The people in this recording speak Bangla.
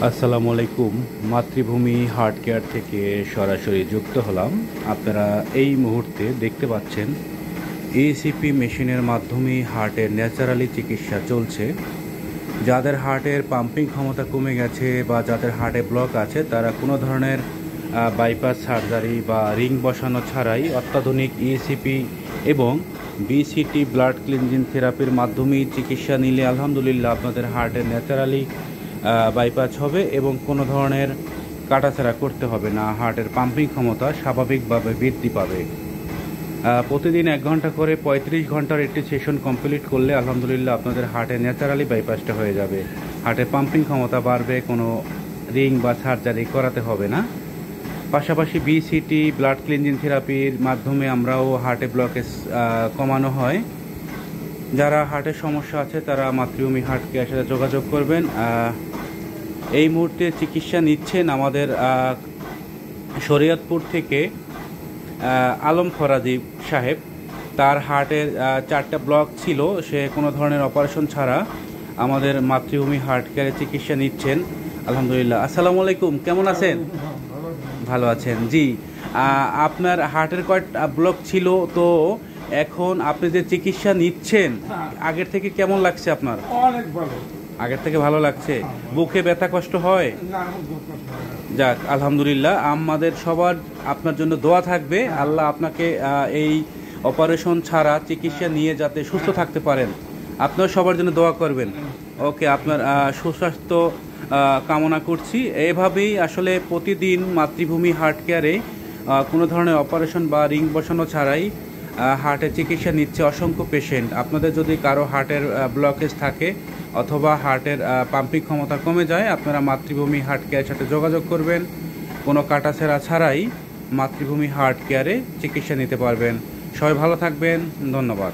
আসসালামু আলাইকুম। মাতৃভূমি হার্ট কেয়ার থেকে সরাসরি যুক্ত হলাম। আপনারা এই মুহূর্তে দেখতে পাচ্ছেন ইসিপি মেশিনের মাধ্যমে হার্টের ন্যাচারালি চিকিৎসা চলছে। যাদের হার্টের পাম্পিং ক্ষমতা কমে গেছে বা যাদের হার্টে ব্লক আছে, তারা কোনো ধরনের বাইপাস সার্জারি বা রিং বসানো ছাড়াই অত্যাধুনিক ইসিপি এবং বিসিটি ব্লাড ক্লিনজিং থেরাপির মাধ্যমেই চিকিৎসা নিলে আলহামদুলিল্লাহ আপনাদের হার্টের ন্যাচারালি বাইপাস হবে এবং কোনো ধরনের কাটাছাড়া করতে হবে না। হার্টের পাম্পিং ক্ষমতা স্বাভাবিকভাবে বৃদ্ধি পাবে। প্রতিদিন 1 ঘন্টা করে 35 ঘন্টার একটি সেশন কমপ্লিট করলে আলহামদুলিল্লাহ আপনাদের হার্টের ন্যাচারালি বাইপাসটা হয়ে যাবে। হার্টের পাম্পিং ক্ষমতা বাড়বে, কোনো রিং বা সার্জারি করাতে হবে না। পাশাপাশি বিসিটি ব্লাড ক্লিনজিং থেরাপির মাধ্যমে আমরাও হার্টে ব্লকেজ কমানো হয়। যারা হার্টের সমস্যা আছে তারা মাতৃভূমি হার্ট কেয়ারের সাথে যোগাযোগ করবেন। এই মুহূর্তে চিকিৎসা নিচ্ছেন আমাদের শরীয়তপুর থেকে আলম ফরাজি সাহেব। তার হার্টের 4টা ব্লক ছিল, সে কোনো ধরনের অপারেশন ছাড়া আমাদের মাতৃভূমি হার্ট কেয়ারে চিকিৎসা নিচ্ছেন আলহামদুলিল্লাহ। আসসালামু আলাইকুম, কেমন আছেন? ভালো আছেন জি। আপনার হার্টের কয়টা ব্লক ছিল, তো এখন আপনি যে চিকিৎসা নিচ্ছেন আগের থেকে কেমন লাগছে আপনার? অনেক ভালো। আগের থেকে ভালো লাগছে? বুকে ব্যথা কষ্ট হয়? যাক আলহামদুলিল্লাহ, আমাদের সবার আপনার জন্য দোয়া থাকবে। আল্লাহ আপনাকে এই অপারেশন ছাড়া চিকিৎসা নিয়ে যাতে সুস্থ থাকতে পারেন, আপনার সবার জন্য দোয়া করবেন। ওকে, আপনার সুস্বাস্থ্য কামনা করছি। এভাবেই আসলে প্রতিদিন মাতৃভূমি হার্ট কেয়ারে কোনো ধরনের অপারেশন বা রিং বসানো ছাড়াই হার্টের চিকিৎসা নিচ্ছে অসংখ্য পেশেন্ট। আপনাদের যদি কারো হার্টের ব্লকেজ থাকে অথবা হার্টের পাম্পিং ক্ষমতা কমে যায়, আপনারা মাতৃভূমি হার্ট কেয়ারের সাথে যোগাযোগ করবেন। কোনো কাটাছেঁড়া ছাড়াই মাতৃভূমি হার্ট কেয়ারে চিকিৎসা নিতে পারবেন। সবাই ভালো থাকবেন, ধন্যবাদ।